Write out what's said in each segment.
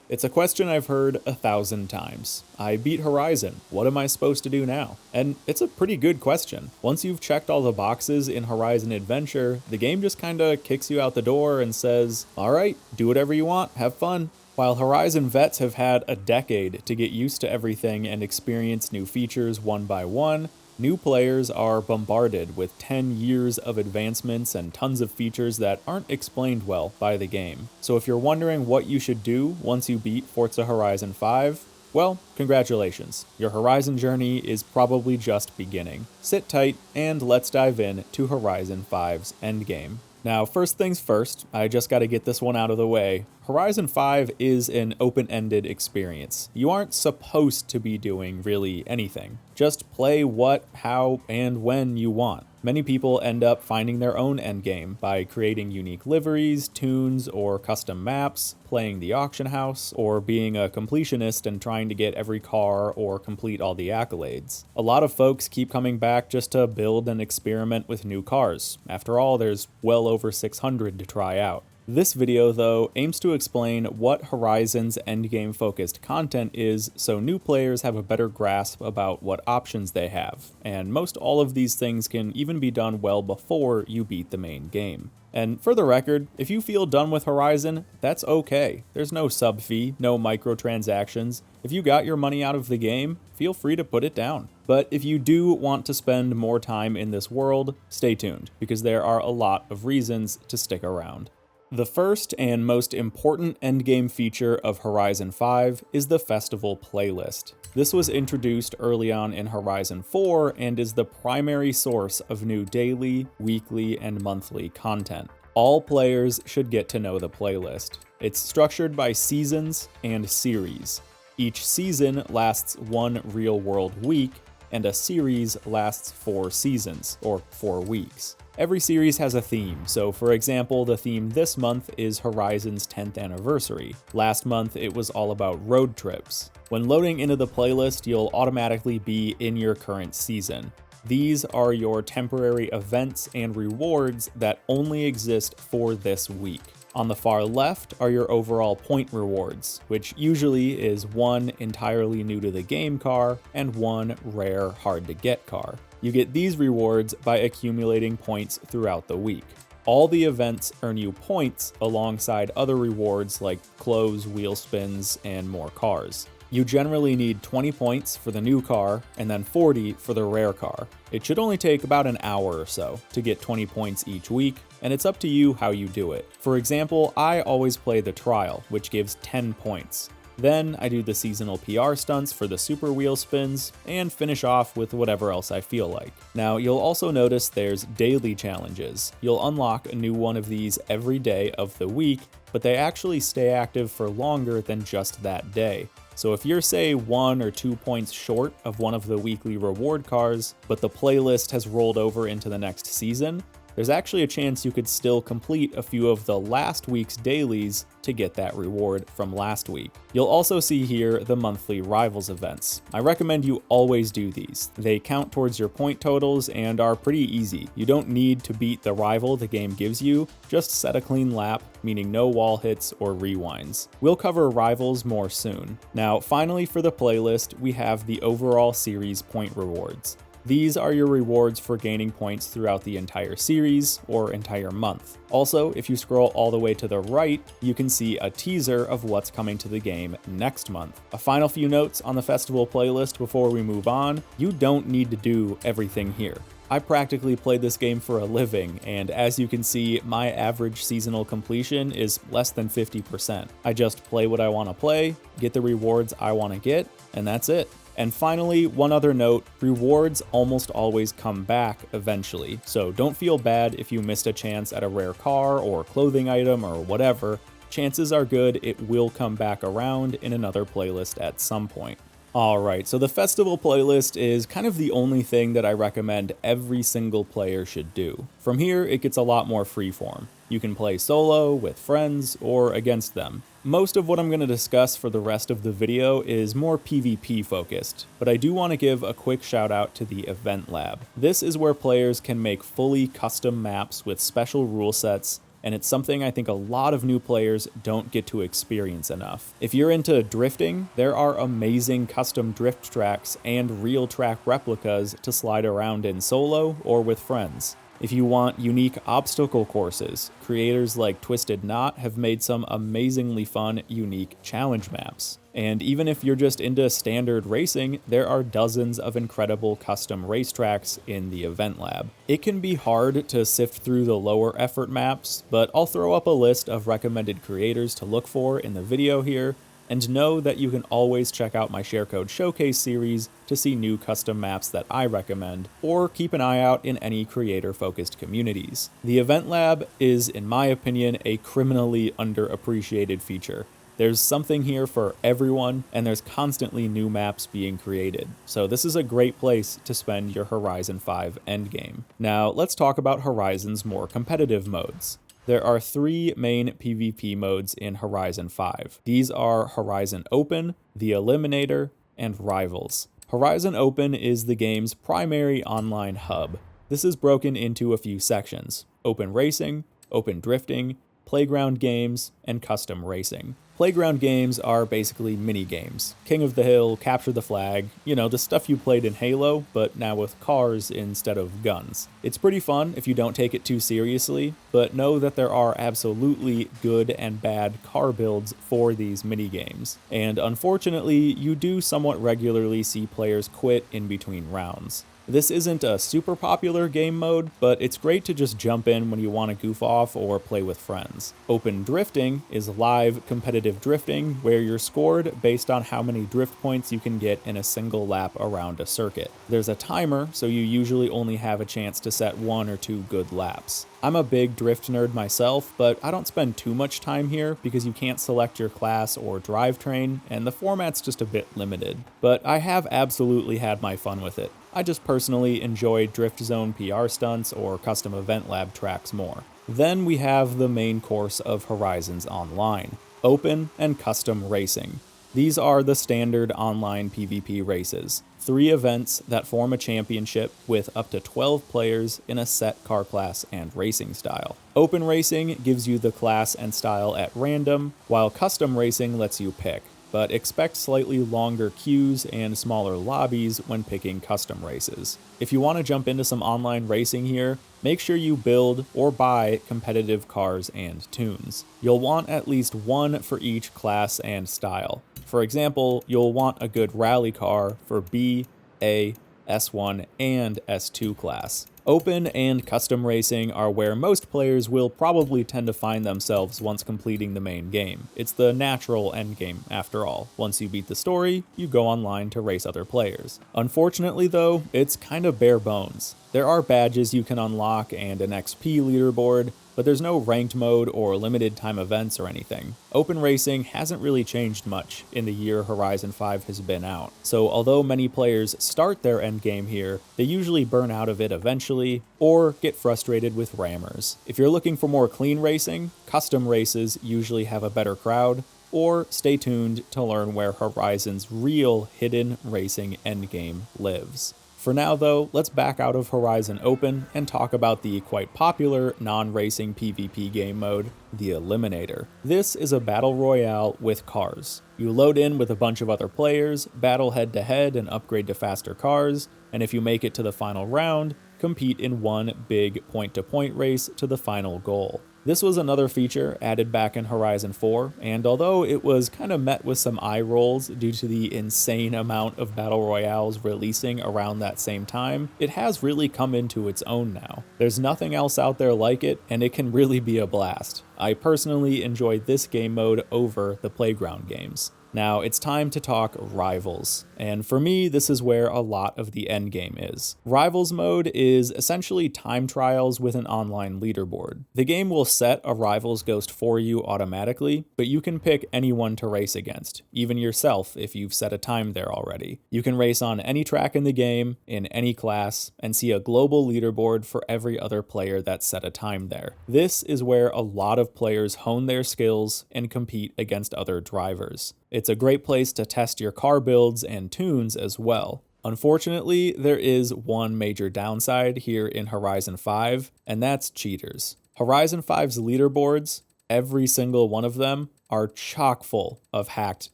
It's a question I've heard 1,000 times. I beat Horizon, what am I supposed to do now? And it's a pretty good question. Once you've checked all the boxes in Horizon Adventure, the game just kinda kicks you out the door and says, alright, do whatever you want, have fun. While Horizon vets have had a decade to get used to everything and experience new features one by one, new players are bombarded with 10 years of advancements and tons of features that aren't explained well by the game. So if you're wondering what you should do once you beat Forza Horizon 5, well, congratulations. Your Horizon journey is probably just beginning. Sit tight and let's dive in to Horizon 5's Endgame. Now, first things first, I just gotta get this one out of the way. Horizon 5 is an open-ended experience. You aren't supposed to be doing really anything. Just play what, how, and when you want. Many people end up finding their own endgame by creating unique liveries, tunes, or custom maps, playing the auction house, or being a completionist and trying to get every car or complete all the accolades. A lot of folks keep coming back just to build and experiment with new cars. After all, there's well over 600 to try out. This video, though, aims to explain what Horizon's endgame-focused content is so new players have a better grasp about what options they have, and most all of these things can even be done well before you beat the main game. And for the record, if you feel done with Horizon, that's okay. There's no sub fee, no microtransactions. If you got your money out of the game, feel free to put it down. But if you do want to spend more time in this world, stay tuned, because there are a lot of reasons to stick around. The first and most important endgame feature of Horizon 5 is the Festival playlist. This was introduced early on in Horizon 4 and is the primary source of new daily, weekly, and monthly content. All players should get to know the playlist. It's structured by seasons and series. Each season lasts one real-world week, and a series lasts 4 seasons, or 4 weeks. Every series has a theme, so for example, the theme this month is Horizon's 10th anniversary. Last month, it was all about road trips. When loading into the playlist, you'll automatically be in your current season. These are your temporary events and rewards that only exist for this week. On the far left are your overall point rewards, which usually is one entirely new to the game car and one rare hard-to-get car. You get these rewards by accumulating points throughout the week. All the events earn you points alongside other rewards like clothes, wheel spins, and more cars. You generally need 20 points for the new car and then 40 for the rare car. It should only take about an hour or so to get 20 points each week, and it's up to you how you do it. For example, I always play the trial, which gives 10 points. Then I do the seasonal PR stunts for the super wheel spins, and finish off with whatever else I feel like. Now, you'll also notice there's daily challenges. You'll unlock a new one of these every day of the week, but they actually stay active for longer than just that day. So if you're, say, 1 or 2 points short of one of the weekly reward cars, but the playlist has rolled over into the next season, there's actually a chance you could still complete a few of the last week's dailies to get that reward from last week. You'll also see here the monthly Rivals events. I recommend you always do these. They count towards your point totals and are pretty easy. You don't need to beat the rival the game gives you, just set a clean lap, meaning no wall hits or rewinds. We'll cover Rivals more soon. Now, finally for the playlist, we have the overall series point rewards. These are your rewards for gaining points throughout the entire series or entire month. Also, if you scroll all the way to the right, you can see a teaser of what's coming to the game next month. A final few notes on the festival playlist before we move on: you don't need to do everything here. I practically play this game for a living, and as you can see, my average seasonal completion is less than 50%. I just play what I want to play, get the rewards I want to get, and that's it. And finally, one other note, rewards almost always come back eventually, so don't feel bad if you missed a chance at a rare car or clothing item or whatever. Chances are good it will come back around in another playlist at some point. Alright, so the festival playlist is kind of the only thing that I recommend every single player should do. From here, it gets a lot more freeform. You can play solo, with friends, or against them. Most of what I'm going to discuss for the rest of the video is more PvP focused, but I do want to give a quick shout out to the Event Lab. This is where players can make fully custom maps with special rule sets and it's something I think a lot of new players don't get to experience enough. If you're into drifting, there are amazing custom drift tracks and real track replicas to slide around in solo or with friends. If you want unique obstacle courses, creators like Twisted Knot have made some amazingly fun, unique challenge maps. And even if you're just into standard racing, there are dozens of incredible custom racetracks in the event lab. It can be hard to sift through the lower effort maps, but I'll throw up a list of recommended creators to look for in the video here, and know that you can always check out my Sharecode Showcase series to see new custom maps that I recommend, or keep an eye out in any creator-focused communities. The Event Lab is, in my opinion, a criminally underappreciated feature. There's something here for everyone, and there's constantly new maps being created, so this is a great place to spend your Horizon 5 endgame. Now, let's talk about Horizon's more competitive modes. There are 3 main PvP modes in Horizon 5. These are Horizon Open, the Eliminator, and Rivals. Horizon Open is the game's primary online hub. This is broken into a few sections: Open Racing, Open Drifting, Playground Games, and Custom Racing. Playground games are basically mini-games. King of the Hill, Capture the Flag, the stuff you played in Halo, but now with cars instead of guns. It's pretty fun if you don't take it too seriously, but know that there are absolutely good and bad car builds for these mini-games. And unfortunately, you do somewhat regularly see players quit in between rounds. This isn't a super popular game mode, but it's great to just jump in when you want to goof off or play with friends. Open Drifting is live competitive drifting, where you're scored based on how many drift points you can get in a single lap around a circuit. There's a timer, so you usually only have a chance to set 1 or 2 good laps. I'm a big drift nerd myself, but I don't spend too much time here because you can't select your class or drivetrain, and the format's just a bit limited. But I have absolutely had my fun with it. I just personally enjoy Drift Zone PR stunts or custom event lab tracks more. Then we have the main course of Horizons Online, Open and Custom Racing. These are the standard online PvP races, 3 events that form a championship with up to 12 players in a set car class and racing style. Open Racing gives you the class and style at random, while Custom Racing lets you pick, but expect slightly longer queues and smaller lobbies when picking custom races. If you want to jump into some online racing here, make sure you build or buy competitive cars and tunes. You'll want at least 1 for each class and style. For example, you'll want a good rally car for B, A, S1, and S2 class. Open and custom racing are where most players will probably tend to find themselves once completing the main game. It's the natural endgame, after all. Once you beat the story, you go online to race other players. Unfortunately though, it's kind of bare bones. There are badges you can unlock and an XP leaderboard, but there's no ranked mode or limited time events or anything. Open racing hasn't really changed much in the year Horizon 5 has been out, so although many players start their endgame here, they usually burn out of it eventually, or get frustrated with rammers. If you're looking for more clean racing, custom races usually have a better crowd, or stay tuned to learn where Horizon's real hidden racing endgame lives. For now though, let's back out of Horizon Open and talk about the quite popular non-racing PvP game mode, the Eliminator. This is a battle royale with cars. You load in with a bunch of other players, battle head-to-head and upgrade to faster cars, and if you make it to the final round, compete in one big point-to-point race to the final goal. This was another feature added back in Horizon 4, and although it was kind of met with some eye rolls due to the insane amount of battle royales releasing around that same time, it has really come into its own now. There's nothing else out there like it, and it can really be a blast. I personally enjoy this game mode over the Playground games. Now, it's time to talk Rivals, and for me, this is where a lot of the endgame is. Rivals mode is essentially time trials with an online leaderboard. The game will set a Rivals ghost for you automatically, but you can pick anyone to race against, even yourself if you've set a time there already. You can race on any track in the game, in any class, and see a global leaderboard for every other player that set a time there. This is where a lot of players hone their skills and compete against other drivers. It's a great place to test your car builds and tunes as well. Unfortunately, there is one major downside here in Horizon 5, and that's cheaters. Horizon 5's leaderboards, every single one of them, are chock full of hacked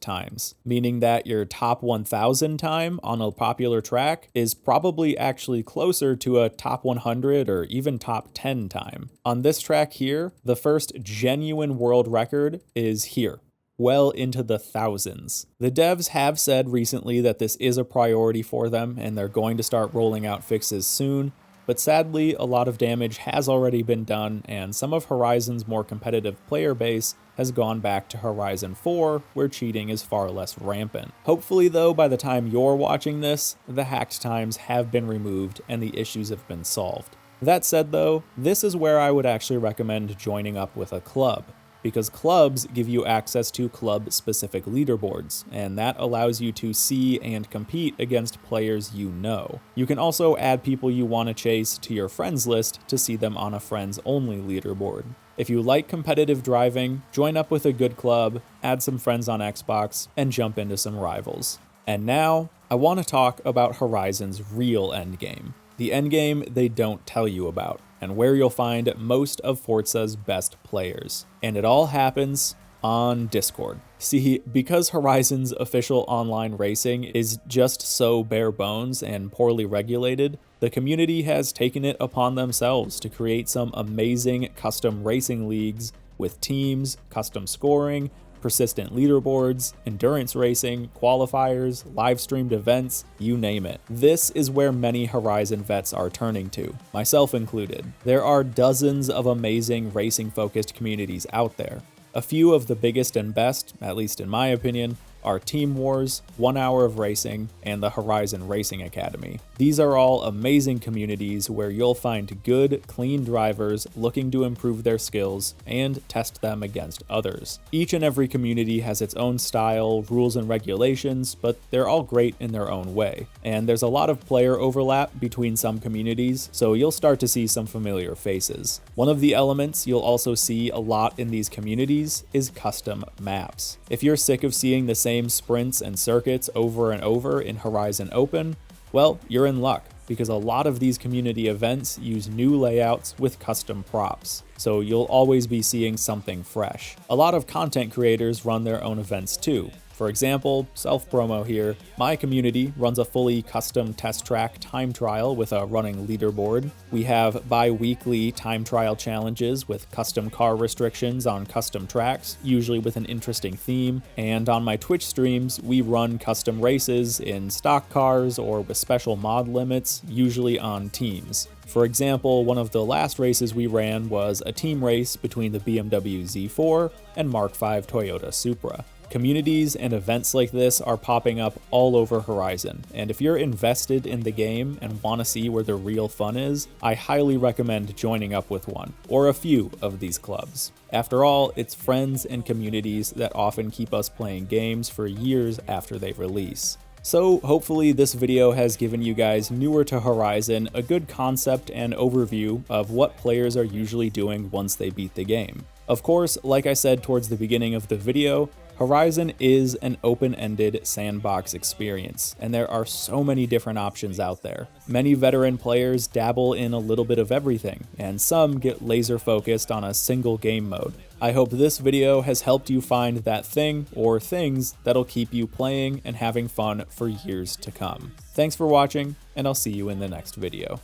times, meaning that your top 1000 time on a popular track is probably actually closer to a top 100 or even top 10 time. On this track here, the first genuine world record is here, well into the thousands. The devs have said recently that this is a priority for them and they're going to start rolling out fixes soon, but sadly, a lot of damage has already been done, and some of Horizon's more competitive player base has gone back to Horizon 4, where cheating is far less rampant. Hopefully though, by the time you're watching this, the hacked times have been removed and the issues have been solved. That said though, this is where I would actually recommend joining up with a club, because clubs give you access to club-specific leaderboards, and that allows you to see and compete against players you know. You can also add people you want to chase to your friends list to see them on a friends-only leaderboard. If you like competitive driving, join up with a good club, add some friends on Xbox, and jump into some rivals. And now, I want to talk about Horizon's real endgame. The endgame they don't tell you about, and where you'll find most of Forza's best players. And it all happens on Discord. See, because Horizon's official online racing is just so bare bones and poorly regulated, the community has taken it upon themselves to create some amazing custom racing leagues with teams, custom scoring, persistent leaderboards, endurance racing, qualifiers, live-streamed events, you name it. This is where many Horizon vets are turning to, myself included. There are dozens of amazing racing-focused communities out there. A few of the biggest and best, at least in my opinion, are Team Wars, 1 Hour of Racing, and the Horizon Racing Academy. These are all amazing communities where you'll find good, clean drivers looking to improve their skills and test them against others. Each and every community has its own style, rules, and regulations, but they're all great in their own way. And there's a lot of player overlap between some communities, so you'll start to see some familiar faces. One of the elements you'll also see a lot in these communities is custom maps. If you're sick of seeing the same sprints and circuits over and over in Horizon Open, well, you're in luck, because a lot of these community events use new layouts with custom props, so you'll always be seeing something fresh. A lot of content creators run their own events too. For example, self-promo here, my community runs a fully custom test track time trial with a running leaderboard. We have bi-weekly time trial challenges with custom car restrictions on custom tracks, usually with an interesting theme. And on my Twitch streams, we run custom races in stock cars or with special mod limits, usually on teams. For example, one of the last races we ran was a team race between the BMW Z4 and Mark V Toyota Supra. Communities and events like this are popping up all over Horizon, and if you're invested in the game and want to see where the real fun is, I highly recommend joining up with one, or a few of these clubs. After all, it's friends and communities that often keep us playing games for years after they release. So hopefully this video has given you guys newer to Horizon a good concept and overview of what players are usually doing once they beat the game. Of course, like I said towards the beginning of the video, Horizon is an open-ended sandbox experience, and there are so many different options out there. Many veteran players dabble in a little bit of everything, and some get laser-focused on a single game mode. I hope this video has helped you find that thing or things that'll keep you playing and having fun for years to come. Thanks for watching, and I'll see you in the next video.